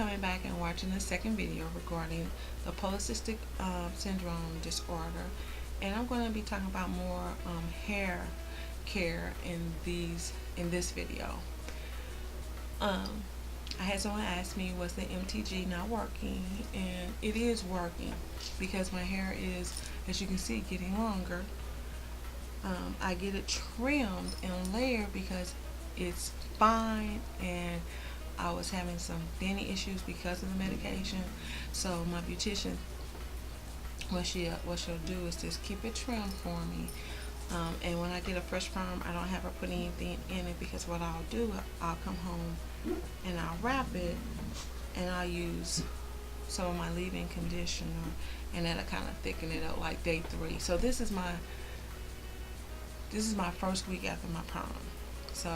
coming back and watching the second video regarding the polycystic syndrome disorder, and I'm going to be talking about more hair care in this video. I had someone ask me, was the MTG not working? And it is working because my hair is, as you can see, getting longer. I get it trimmed and layered because it's fine, and I was having some thinning issues because of the medication. So my beautician, what she'll do is just keep it trimmed for me. And when I get a fresh perm, I don't have her put anything in it, because what I'll do, I'll come home and I'll wrap it, and I'll use some of my leave-in conditioner, and that'll kind of thicken it up like day 3. So this is my first week after my perm. So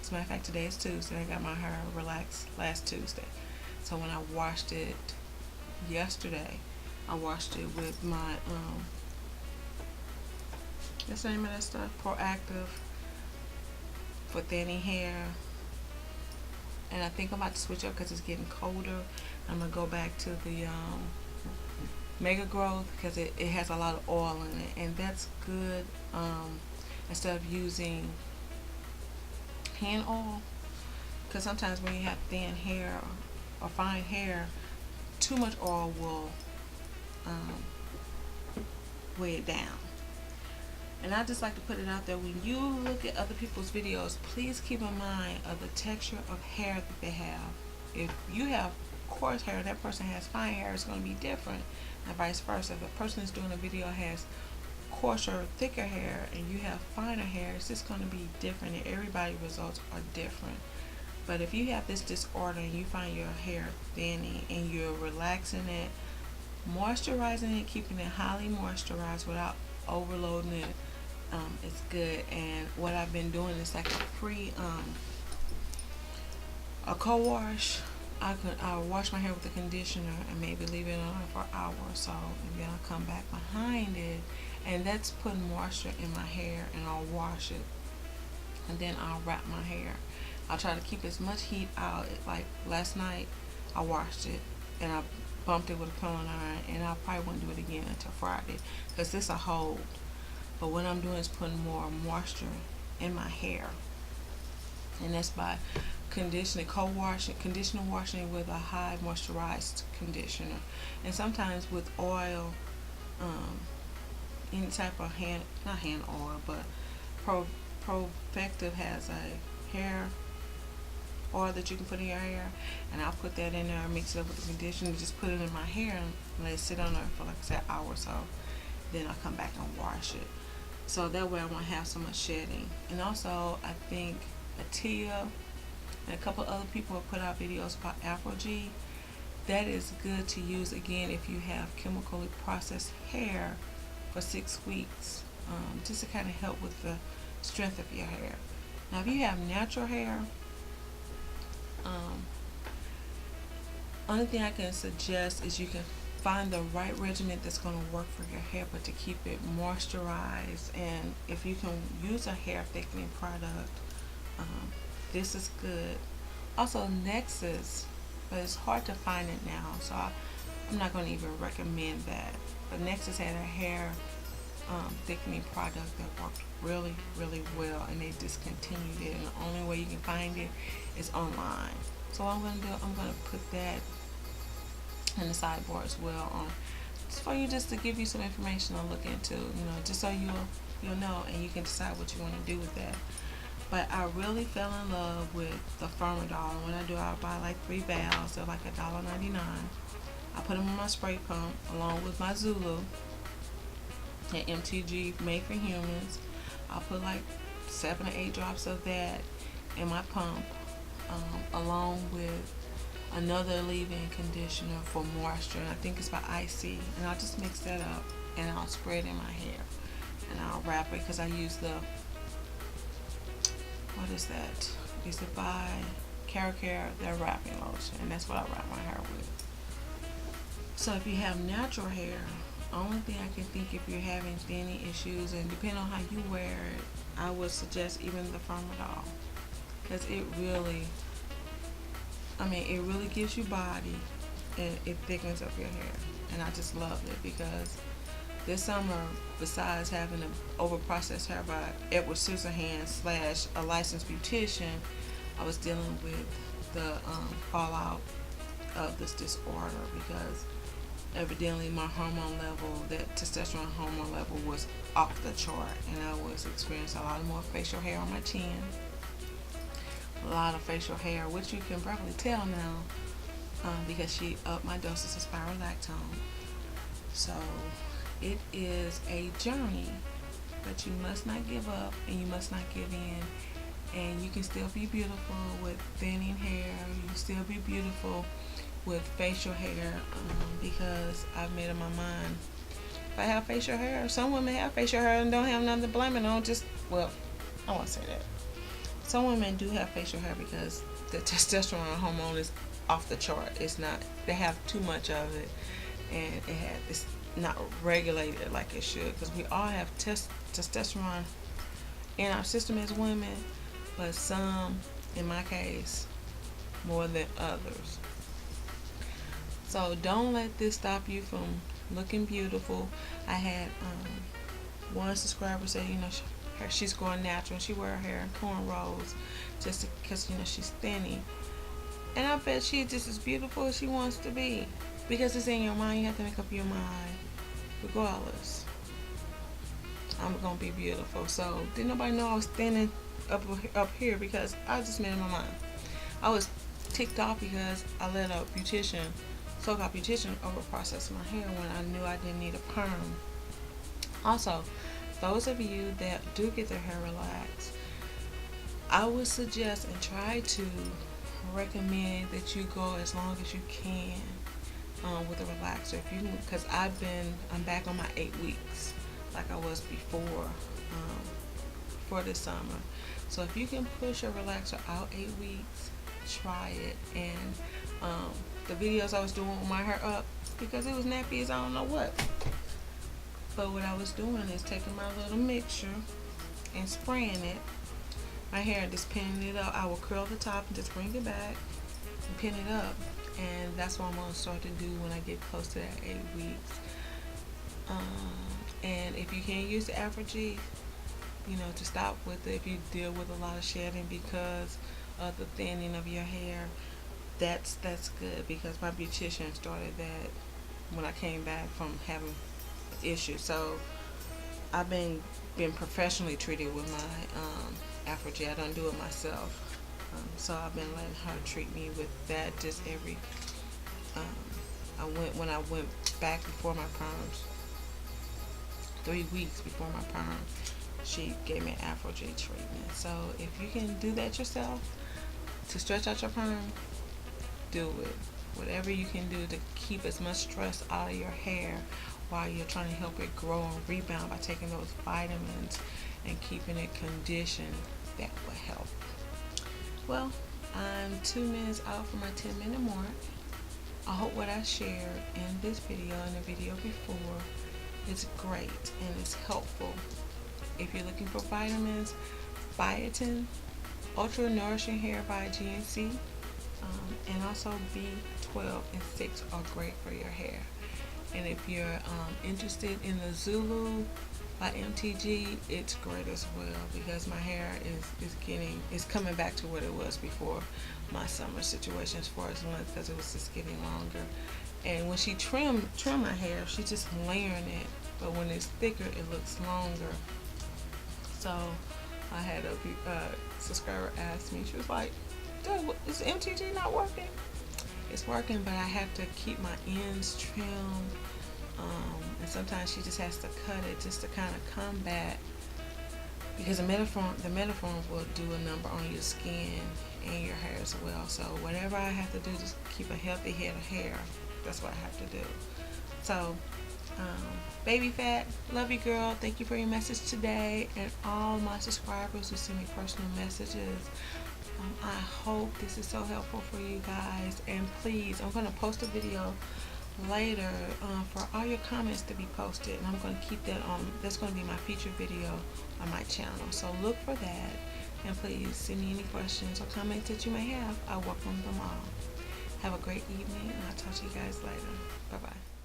as a matter of fact, today is Tuesday. I got my hair relaxed last Tuesday. So when I washed it yesterday, I washed it with my what's the name of that stuff? Proactive for thinning hair. And I think I'm about to switch up because it's getting colder. I'm gonna go back to the Mega Growth because it has a lot of oil in it, and that's good. Instead of using hand oil, because sometimes when you have thin hair or fine hair, too much oil will weigh it down. And I just like to put it out there, when you look at other people's videos, please keep in mind of the texture of hair that they have. If you have coarse hair, that person has fine hair, it's going to be different, and vice versa. If a person is doing a video has coarser, thicker hair, and you have finer hair, it's just going to be different, and everybody's results are different. But if you have this disorder and you find your hair thinning and you're relaxing it, moisturizing it, keeping it highly moisturized without overloading it, it's good. And what I've been doing is like a co-wash. I'll wash my hair with a conditioner and maybe leave it on for an hour or so, and then I'll come back behind it, and that's putting moisture in my hair, and I'll wash it, and then I'll wrap my hair. I'll try to keep as much heat out. Like last night, I washed it and I bumped it with a curling iron, and I probably won't do it again until Friday because this a hold. But what I'm doing is putting more moisture in my hair, and that's by conditioner washing with a high moisturized conditioner. And sometimes with oil, any type of not hand oil, but Profective has a hair oil that you can put in your hair, and I'll put that in there and mix it up with the conditioner, just put it in my hair and let it sit on there for, like I said, an hour or so. Then I'll come back and wash it, so that way I won't have so much shedding. And also, I think Atia and a couple other people have put out videos about Afro-G. That is good to use again if you have chemically processed hair for 6 weeks, just to kind of help with the strength of your hair. Now, if you have natural hair, only thing I can suggest is you can find the right regimen that's going to work for your hair, but to keep it moisturized. And if you can use a hair thickening product, this is good. Also Nexus, but it's hard to find it now, so I'm not going to even recommend that. But Nexus had a hair thickening product that worked really, really well, and they discontinued it, and the only way you can find it is online. So what I'm going to do, I'm going to put that in the sidebar as well, just for you, just to give you some information to look into, just so you'll know, and you can decide what you want to do with that. But I really fell in love with the fermodyl, and when I do, I'll buy like 3 valves. They're like $1.99. I put them in my spray pump along with my Zulu and MTG Made for Humans. I'll put like 7 or 8 drops of that in my pump, along with another leave-in conditioner for moisture, and I think it's by IC, and I'll just mix that up and I'll spray it in my hair, and I'll wrap it, because I use the, what is that? Is it by Care, their wrapping lotion, and that's what I wrap my hair with. So if you have natural hair, only thing I can think, if you're having thinning issues, and depending on how you wear it, I would suggest even the fermodyl, because it really I mean, it really gives you body and it thickens up your hair. And I just love it because this summer, besides having an over-processed hair by Edward Scissorhands slash a licensed beautician, I was dealing with the fallout of this disorder because evidently my hormone level, that testosterone hormone level, was off the chart, and I was experiencing a lot more facial hair on my chin, a lot of facial hair, which you can probably tell now because she upped my doses of spirolactone. So it is a journey, but you must not give up and you must not give in, and you can still be beautiful with thinning hair. You can still be beautiful with facial hair because I've made up my mind. If I have facial hair, some women have facial hair and don't have nothing to blame it on. Well, I won't say that. Some women do have facial hair because the testosterone hormone is off the chart. It's not, they have too much of it, and it's not regulated like it should, because we all have testosterone in our system as women, but some, in my case, more than others. So don't let this stop you from looking beautiful. I had one subscriber say, she's going natural and she wear her hair in cornrows just because she's thinning, and I bet she's just as beautiful as she wants to be, because it's in your mind. You have to make up your mind, regardless, I'm gonna be beautiful. So didn't nobody know I was thinning up here because I just made up my mind. I was ticked off because I let a so-called beautician over-process my hair when I knew I didn't need a perm. Also, those of you that do get their hair relaxed, I would suggest and try to recommend that you go as long as you can with a relaxer. If you, because I'm back on my 8 weeks like I was before this summer. So if you can push a relaxer out 8 weeks, try it. And the videos I was doing with my hair up, because it was nappy as I don't know what. But what I was doing is taking my little mixture and spraying it. My hair and just pinning it up. I will curl the top and just bring it back and pin it up. And that's what I'm going to start to do when I get close to that 8 weeks. And if you can't use the Afro-G, to stop with it, if you deal with a lot of shedding because of the thinning of your hair, that's good, because my beautician started that when I came back from having issues. So I've been professionally treated with my Afro-G. I don't do it myself. So I've been letting her treat me with that just every when I went back before my perms, 3 weeks before my perm, she gave me an Afro-G treatment. So if you can do that yourself to stretch out your perm, do it. Whatever you can do to keep as much stress out of your hair while you're trying to help it grow and rebound by taking those vitamins and keeping it conditioned, that will help. Well, I'm 2 minutes out from my 10-minute mark. I hope what I shared in this video and the video before is great and is helpful. If you're looking for vitamins, biotin, Ultra Nourishing Hair by GNC, and also B12 and 6 are great for your hair. And if you're interested in the Zulu by MTG, it's great as well, because my hair is coming back to what it was before my summer situation as far as length, because it was just getting longer. And when she trim my hair, she's just layering it, but when it's thicker, it looks longer. So I had a subscriber ask me, she was like, "Dude, is MTG not working?" It's working, but I have to keep my ends trimmed, and sometimes she just has to cut it just to kind of combat, because the metaform will do a number on your skin and your hair as well. So whatever I have to do to keep a healthy head of hair, that's what I have to do. So baby fat, love you, girl. Thank you for your message today, and all my subscribers who send me personal messages. I hope this is so helpful for you guys, and please, I'm going to post a video later for all your comments to be posted, and I'm going to keep that on. That's going to be my featured video on my channel, so look for that, and please send me any questions or comments that you may have. I welcome them all. Have a great evening, and I'll talk to you guys later. Bye bye.